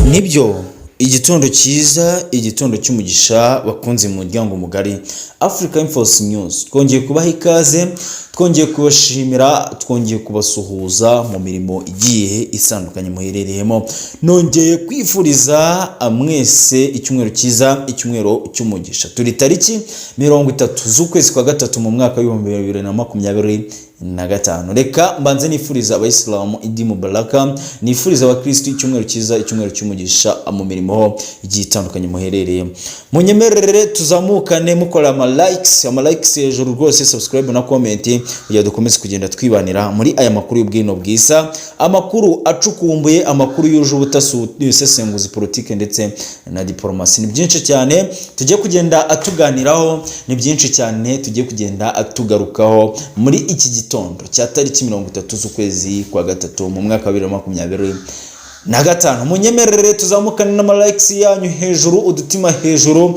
Nibyo igitondo cyiza, igitondo cy'umugisha bakunze mu muryango mugari Africa Infos News. Twongeye kubaha ikaze, twongeye kubashimira, twongeye kubasuhuza mu mirimo igiye isandukanye muherereyemo. Nongeye kwifuriza mwese icyumweru cyiza, icyumweru cy'umugisha. Turi tariki 30 z'ukwezi kwa gatatu mu mwaka wa 2025. Reka mbanze nifuriza abayisilamu Idi Mubaraka, nifuriza abakristo icyumweru cyiza, icyumweru cy'umugisha mu mirimo igiye itandukanye muherereye. Munyemerere tuzamukane mukora ama likes hejuru rwose, subscribe na comment kugira dukomeze kugenda twibanira muri aya makuru y'ubwino bwisa, amakuru acukumbuye, amakuru yuje ubutasu y'usesenguzi politike ndetse na diplomasi. Ni byinshi cyane tugiye kugenda atuganiraho, ni byinshi cyane tugiye kugenda atugarukaho muri iki gitondo cya tariki 30 z'ukwezi kwa gatatu mu mwaka wa 2025. Munyemerere tuzamukane n'ama likes yanyu hejuru, udutima hejuru,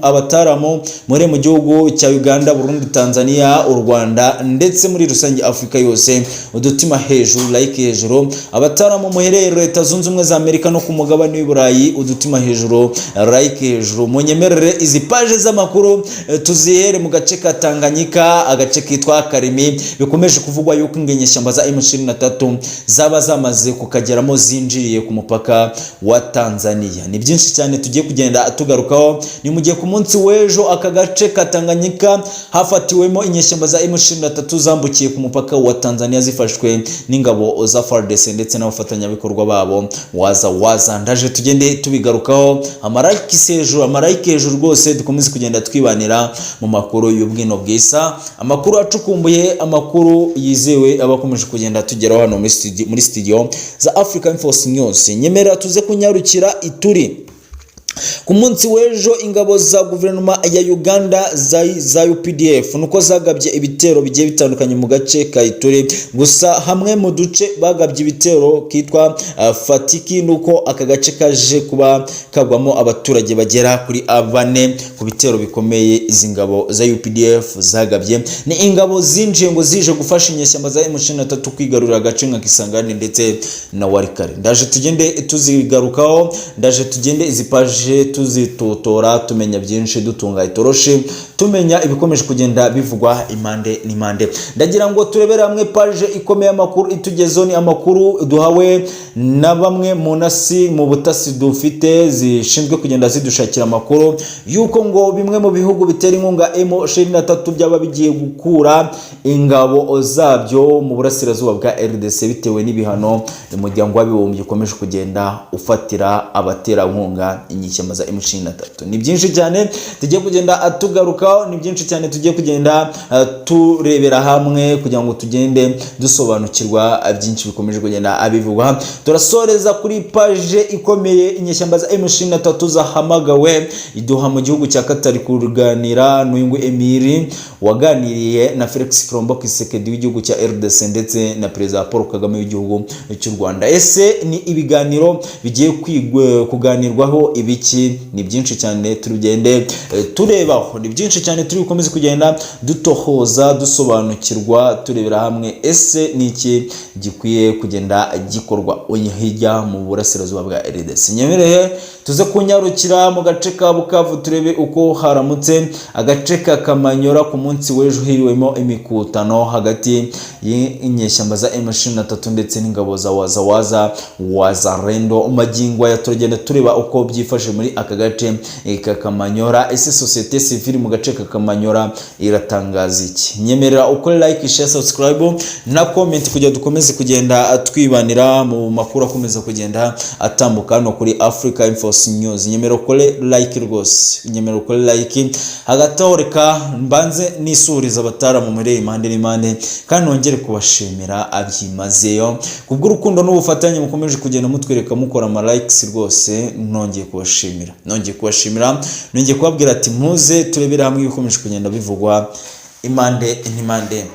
abataramo muri mu gihugu cya Uganda, Burundi, Tanzania, u Rwanda ndetse muri rusange Afrika yose, udutima hejuru, like hejuru. Abataramo muherereye Leta Zunze Ubumwe za Amerika no ku mugabane w'Iburayi, udutima hejuru, like hejuru. Munyemerere izi page z'amakuru tuzihere mu gace ka Tanganyika, agace kitwa Karimi, bikomeje kuvugwa yuko ingenyeshyamba za M23 zaba zamaze kukageramo zinjiriye ku mupaka wa Tanzania. Ni byinshi cyane tugiye kugenda tugarukaho. Ni mu gihe ku munsi w'ejo aka gace ka Tanganyika hafatiwemo inyeshyamba za M23 zambukiye ku mupaka wa Tanzania zifashwe n'ingabo za FARDC ndetse n'abafatanyabikorwa babo waza ndaje tugende tubigarukaho. Amarayike hejuru rwose, dukomeze kugenda twibanira mu makuru y'ubwino bwisa, amakuru acukumbuye, amakuru yizewe abakomeje kugenda tugeraho hano muri studio za Africa Infos News. Nyemera tuze kunyarukira Ituri. Ku munsi w'ejo ingabo za guverinoma ya Uganda za UPDF nuko zagabye ibitero bigiye bitandukanye mu gace ka Ituri. Gusa hamwe mu duce bagabye ibitero kitwa Fatiki, nuko aka gace kaje kuba kagwamo abaturage bagera kuri 4 ku bitero bikomeye izi ngabo za UPDF zagabye. Ni ingabo zinjiye ngo zije gufasha inyeshyamba za M23 kwigarurira agace nka Kisangani ndetse na Warikare. Ndaje tugende tuzigarukaho, ndaje tugende izi page tuzitotora, tumenya byinshi, dutunga itoroshi, tumenya ibikomeje kugenda bivugwa impande n'impande. Ndagira ngo turebere hamwe page ikomeye amakuru itugezo, ni amakuru duhawe na bamwe mu nasi mu butasi dufite zishinzwe kugenda zidushakira amakuru yuko ngo bimwe mu bihugu bitera inkunga M23 byaba bigiye gukura ingabo zabyo mu burasirazuba bwa RDC bitewe n'ibihano umuryango w'abibumbye ukomeje kugenda ufatira abatera inkunga inyishyamba za M23. Ni byinshi cyane tugiye kugenda atugarukaho, ni byinshi cyane tugiye kugenda turebera hamwe kugira ngo tugende dusobanukirwa byinshi bikomeje kugenda abivugwa. Turasoreza kuri page ikomeye inyeshyamba za M23 zahamagawe iduha mu gihugu cya Qatar kuganira n'uyungu Emiri waganiriye na Felix Frombo Kisekedi w'igihugu cya RDC ndetse na Perezida Paul Kagame w'igihugu cy'u Rwanda. Ese ni ibiganiro bigiye kuganirwaho ibiki? Ni byinshi cyane turugende turebaho, ni byinshi cyane turi gukomeza kugenda dutohoza, dusobanukirwa, turebera hamwe ese niki gikwiye kugenda gikorwa hirya mu burasirazuba bwa RDC. Nyemereye tuze kunyarukira mu gace ka Bukavu turebe uko haramutse. Agace ka Kamanyora ku munsi w'ejo hiriwemo imikutano hagati y'inyeshyamba za M23 ndetse n'ingabo za Wazarendo. Magingo ya turagenda tureba uko byifashe muri aka gace ka Kamanyora. Ese societe civile mu gace ka Kamanyora iratangaza iki? Nyemerera uko like, share, subscribe na comment kugira dukomeze kugenda twibanira mu makuru akomeza kugenda atambuka hano kuri Africa Infos News. Nyemerera uko like rwose, nyemerera uko like. Hagataho reka mbanze nisuriza abatara mu mureye impande n'impande kandi nongere kubashimira abyimazeyo kubw'urukundo n'ubufatanye mukomeje kugenda mutwereka mukora ama likes rwose. Nongeye kubashimira, nongeye kubabwira ati muze turebera hamwe ibikomeje kugenda bivugwa impande n'impande.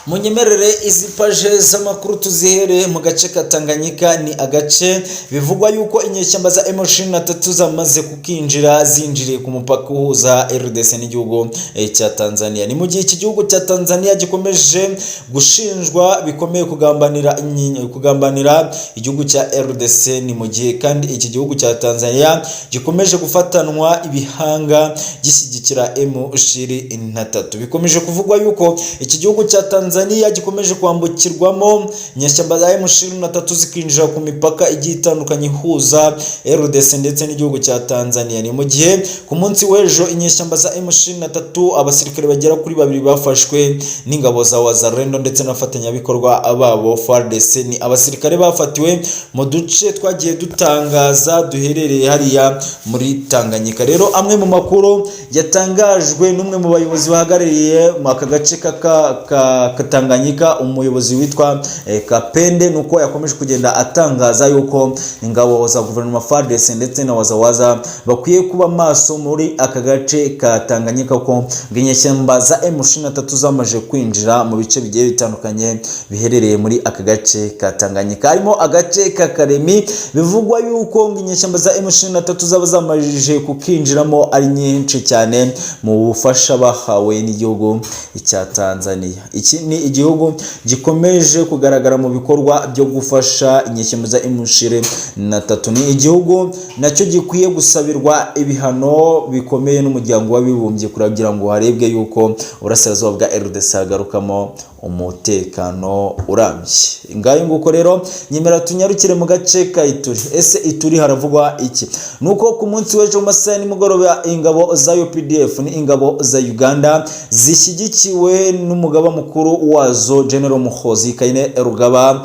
munyemerere izi paje z'amakuru tuzihere mu gace ka Tanganyika. Ni agace bivugwa yuko inyeshyamba za M23 zamaze kukinjira zinjiriye ku mupaka uhuza RDC n'igihugu cya Tanzania. Ni mu gihe iki gihugu cya Tanzania gikomeje gushinjwa bikomeye kugambanira igihugu cya RDC. Ni mu gihe kandi iki gihugu cya Tanzania gikomeje gufatanwa ibihanga gishyigikira M23. Bikomeje kuvugwa yuko iki gihugu cya Tanzania gikomeje kwambukirwamo inyeshyamba za M23 zikinjira ku mipaka igiye itandukanye ihuza RDC ndetse n'igihugu cya Tanzania. Ni mu gihe ku munsi w'ejo inyeshyamba za M23 abasirikare bagera kuri 2 bafashwe n'ingabo za Wazalendo ndetse n'abafatanyabikorwa babo FARDC. Ni abasirikare bafatiwe mu duce twagiye dutangaza duherereye hariya muri Tanganyika. Rero amwe mu makuru yatangajwe n'umwe mu bayobozi bahagarariye mu aka gace ka Tanganyika, umuyobozi witwa Kapende, nuko yakomeje kugenda atangaza yuko ingabo za guverinoma FARDC ndetse na Wazawaza bakwiye kuba maso muri aka gace ka Tanganyika, ko inyeshyamba za M23 zamaje kwinjira mu bice bigiye bitandukanye biherereye muri aka gace ka Tanganyika, harimo agace ka Karemi. Bivugwa yuko inyeshyamba za M23 zaba zamajije kukinjiramo ari nyinshi cyane mu bufasha bahawe n'igihugu cya Tanzania. Iki ni igihugu gikomeje kugaragara mu bikorwa byo gufasha inyeshyamba za M23. Ni igihugu nacyo gikwiye gusabirwa ibihano bikomeye n'umuryango w'abibumbye kugira ngo harebwe yuko urasirazuba bwa RDC hagarukamo umutekano urambye. Ngayo nguko rero nyemera tunyarukire mu gace ka Ituri. Ese Ituri haravugwa iki? Nuko ku munsi w'ejo masaha nimugoroba ingabo za UPDF ni ingabo za Uganda zishyigikiwe n'umugaba mukuru wazo General Muhoozi Kainerugaba.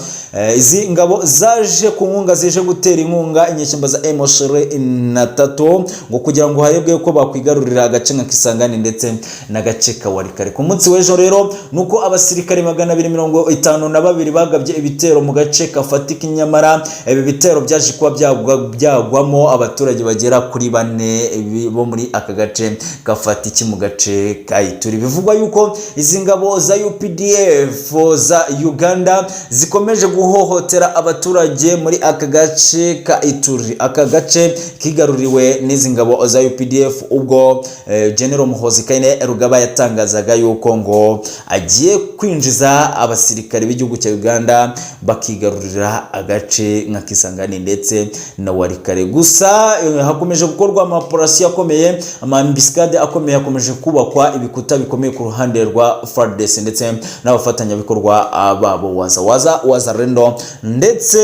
Izi ngabo zaje ku nkunga zije gutera inkunga inyeshyamba za M23 ngo kugira ngo harebwe ko bakwigarurira agace nka Kisangani ndetse n'agace ka Walikale. Ku munsi w'ejo rero nuko abasirikare 252 bagabye ibitero mu gace kafatika, nyamara ibi bitero byaje kuba byagwamo abaturage bagera kuri 4 bo muri aka gace kafatiki mu gace ka Ituri. Bivugwa yuko izi ngabo za UPDF za Uganda zikomeje guhohotera abaturage muri aka gace ka Ituri. Aka gace kigaruriwe n'izi ngabo za UPDF ubwo General Muhoozi Kainerugaba yatangazaga yuko ngo agiye kwinjiza abasirikare b'igihugu cya Uganda bakigarurira agace nka Kisangani ndetse na Walikale. Gusa hakomeje gukorwa amaporasi akomeye, amambiskade akomeye, hakomeje kubakwa ibikuta bikomeye ku ruhande rwa FARDC ndetse n'abafatanyabikorwa babo Wazalendo ndetse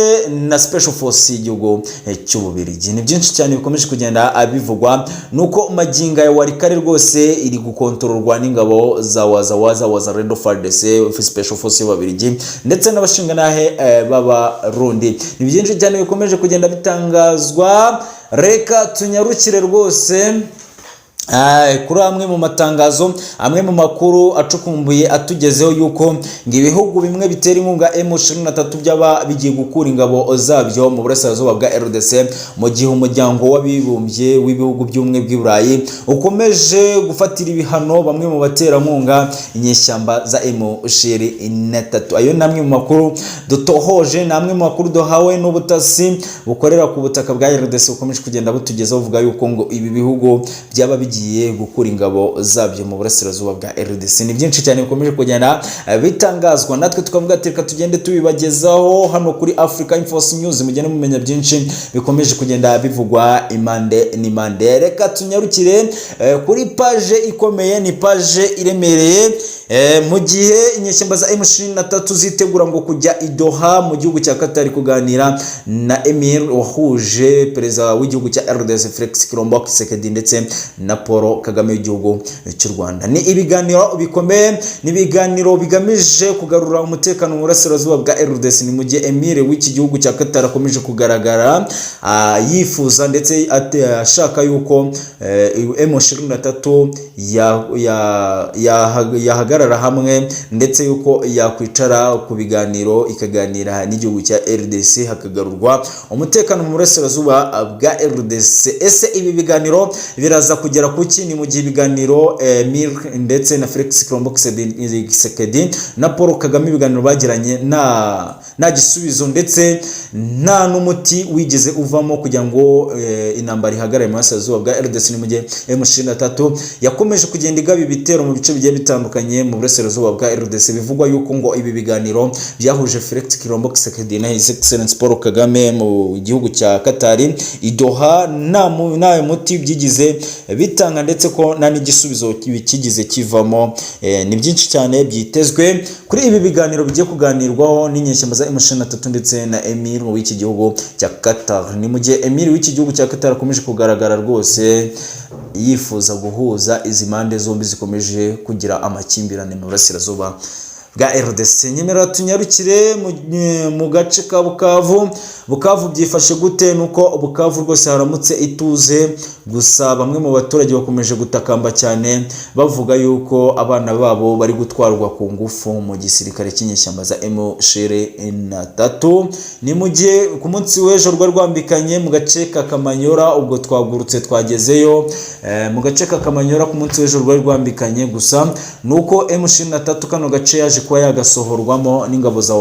na Special Force y'igihugu cy'Ububiligi. Ni byinshi cyane bikomeje kugenda abivugwa nuko maginga ya Walikale rwose iri gukontororwa n'ingabo za Wazalendo, FARDC, Special Force y'Ububiligi ndetse n'abashinganahe b'Abarundi. Ni byinshi cyane bikomeje kugenda bitangazwa. Reka tunyarukire rwose kuri amwe mu matangazo, amwe mu makuru acukumbuye atugezeho yuko ibihugu bimwe bitera inkunga M23 byaba bigiye gukura ingabo zabyo mu burasirazuba bwa RDC, mu gihe umuryango w'abibumbye w'ibihugu by'umwe bw'Iburayi ukomeje gufatira ibihano bamwe mu baterankunga inyeshyamba za M23. Ayo namwe mu makuru dutohoje, namwe mu makuru duhawe n'ubutasi bukorera ku butaka bwa RDC ukomeje kugenda butugezaho uvuga yuko ngo ibi bihugu byaba bigiye gukura ingabo zabyo mu burasirazuba bwa RDC. Ni byinshi cyane bikomeje kugenda bitangazwa, natwe tukavuga ati reka tugende tubibagezaho hano kuri Africa Info News, mugende mumenya byinshi bikomeje kugenda bivugwa impande n'impande. Reka tunyarukire kuri page ikomeye, ni page iremereye mu gihe inyeshyamba za M23 zitegura ngo kujya i Doha mu gihugu cya Qatar kuganira na Emir wahuje perezida w'igihugu cya RDC Felix Tshisekedi ndetse na Paul Kagame w'igihugu cy'u Rwanda. Ni ibiganiro bikomeye, ni ibiganiro bigamije kugarura umutekano mu burasirazuba bwa RDC. Ni mu gihe Emir w'iki gihugu cya Qatar akomeje kugaragara yifuza ndetse ashaka yuko M23 yahagarara yahagarara hamwe ndetse yuko yakwicara ku biganiro ikaganira n'igihugu cya RDC hakagarurwa umutekano mu burasirazuba bwa RDC. Ese ibi biganiro biraza kugera kuki? Ni mu gihe ibiganiro Mir ndetse na Felix Tshisekedi na Paul Kagame ibiganiro bagiranye na gisubizo ndetse nta n'umuti wigeze uvamo kugira ngo intambara ihagarare mu burasirazuba bwa RDC. Ni mu gihe M23 yakomeje kugenda igaba ibitero mu bice bigiye bitandukanye mu burasirazuba bwa RDC. Bivugwa yuko ngo ibi biganiro byahuje Felix Tshisekedi na His Excellency Paul Kagame mu gihugu cya Qatar i Doha nta muti byigize bitanga ndetse ko nta n'igisubizo kigize kivamo. Ni byinshi cyane byitezwe kuri ibi biganiro bigiye kuganirwaho n'inyeshyamba za M23 ndetse na Emir w'iki gihugu cya Qatar. Ni mu gihe Emir w'iki gihugu cya Qatar akomeje kugaragara rwose yifuza guhuza izi mande zombi zikomeje kugira amakimbirane mu burasirazuba bwa RDC. Nyemera tunyarukire mu gace ka Bukavu byifashe gute? Nuko Bukavu rwose haramutse ituze, gusa bamwe mu baturage bakomeje gutakamba cyane bavuga yuko abana babo bari gutwarwa ku ngufu mu gisirikare cy'inyeshyamba za M23. Ni mu gihe ku munsi w'ejo rwambikanye mu gace ka Kamanyora, ubwo twagurutse twagezeyo mu gace ka Kamanyora ku munsi w'ejo rwambikanye, gusa nuko M23 kano gace yaje kuba yagasohorwamo n'ingabo za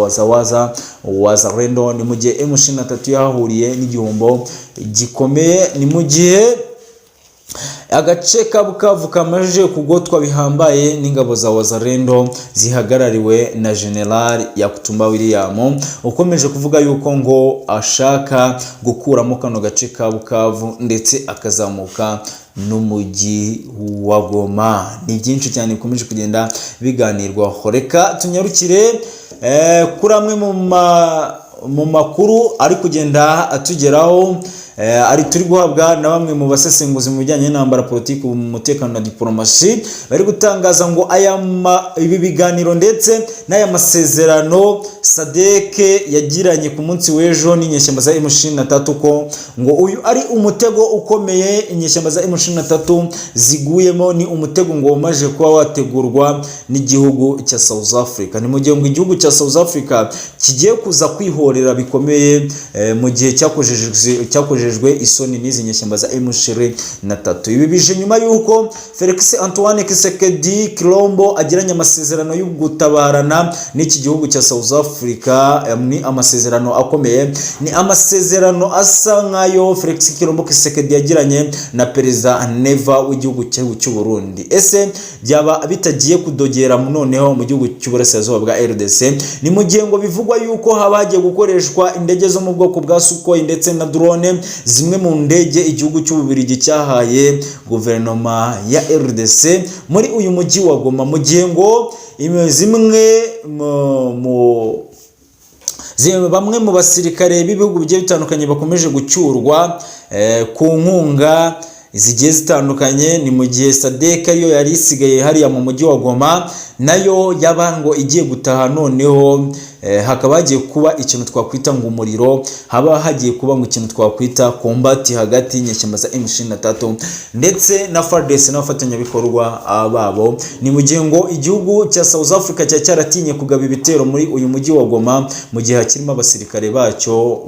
Wazalendo. Ni mu gihe M23 yahuriye n'igihombo gikomeye. Ni mu gihe agace ka Bukavu kamaje kugotwa bihambaye n'ingabo za Wazalendo zihagarariwe na General Yakutumba William, ukomeje kuvuga yuko ngo ashaka gukuramo kano gace ka Bukavu ndetse akazamuka n'umujyi wa Goma. Ni byinshi cyane bikomeje kugenda biganirwaho. Reka tunyarukire kuri amwe mu makuru ari kugenda atugeraho ari turi guhabwa na bamwe mu basesenguzi mu bijyanye n'intambara, politiki, umutekano na diplomasi. Bari gutangaza ngo ibi biganiro ndetse n'aya masezerano SADC yagiranye ku munsi w'ejo n'inyeshyamba za M23 ko ngo uyu ari umutego ukomeye inyeshyamba za M23 ziguyemo. Ni umutego ngo umaje kuba wategurwa n'igihugu cya South Africa. Ni mu gihe ngo igihugu cya South Africa kigiye kuza kwihorera bikomeye mu gihe cyakojeje isoni n'izi nyeshyamba za M23. Ibi bije nyuma yuko Felix Antoine Tshisekedi Kilombo agiranye amasezerano yo gutabarana n'iki gihugu cya South Africa. Ni amasezerano akomeye, ni amasezerano asa nkayo Felix Kilombo Tshisekedi yagiranye na Perezida Neva w'igihugu cy'u Burundi. Ese byaba bitagiye kudogera noneho mu gihugu cy'uburasirazuba bwa RDC? Ni mu gihe ngo bivugwa yuko habagiye gukoreshwa indege zo mu bwoko bwa Sukhoi ndetse na drone, zimwe mu ndege igihugu cy'Ububiligi cyahaye guverinoma ya RDC muri uyu mujyi wa Goma, mu gihe ngo bamwe mu basirikare b'ibihugu bigiye bitandukanye bakomeje gucyurwa ku nkunga zigiye zitandukanye. Ni mu gihe SADC yo yari isigaye hariya mu mujyi wa Goma nayo yabango igiye gutaha, noneho hakaba hagiye kuba ikintu twakwita ngo umuriro, haba hagiye kuba ngo ikintu twakwita combat hagati y'inyeshyamba za M23 ndetse na FARDC n'abafatanyabikorwa babo. Ni mu gihe ngo igihugu cya South Africa cyaratinye kugaba ibitero muri uyu mujyi wa Goma mu gihe hakirimo abasirikare bacyo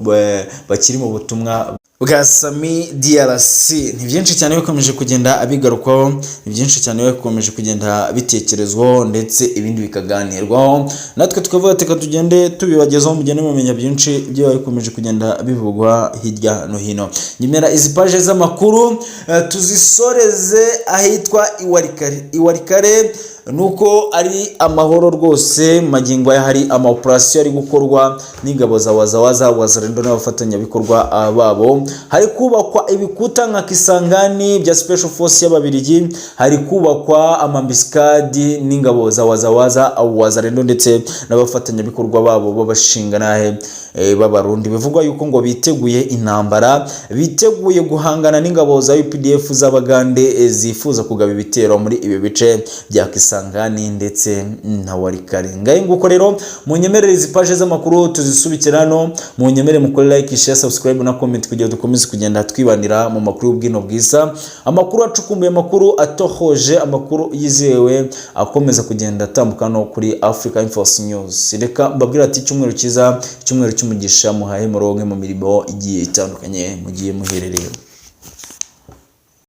bakiri mu butumwa bwa Sami DRC. Ni byinshi cyane bikomeje kugenda abigarukwaho, ni byinshi cyane bikomeje kugenda bitekerezwaho ndetse ibindi bikaganirwaho, natwe tukavuga teka tugende tubibagezaho mugende mumenya byinshi byo bikomeje kugenda bivugwa hirya no hino. Nyemera izi page z'amakuru tuzisoreze ahitwa Iwarikare nuko ari amahoro rwose magingo ya hari ama operation ari gukorwa n'ingabo za Wazalendo n'abafatanyabikorwa babo. Hari kubakwa ibikuta nka Kisangani bya Special Force y'Ababiligi, hari kubakwa amambiskadi n'ingabo za Wazalendo ndetse n'abafatanyabikorwa babo babashinganahe b'Abarundi. Bivugwa yuko ngo biteguye intambara, biteguye guhangana n'ingabo za UPDF z'Abagande zifuza kugaba ibitero muri ibi bice bya Kisangani Kisangani ndetse na Warikare. Ngaye nguko rero munyemerere izi page z'amakuru tuzisubikirano, munyemerere mukore like, share, subscribe na comment kugira dukomeze kugenda twibanira mu makuru y'ubwino bwiza, amakuru acukumbuye, amakuru atohoje, amakuru yizewe akomeza kugenda atambukano kuri Africa Info News. Reka mbabwira ati cyumweru cyiza, cyumweru cy'umugisha muhaye muronke mu mirimo igiye itandukanye mugiye muherereye.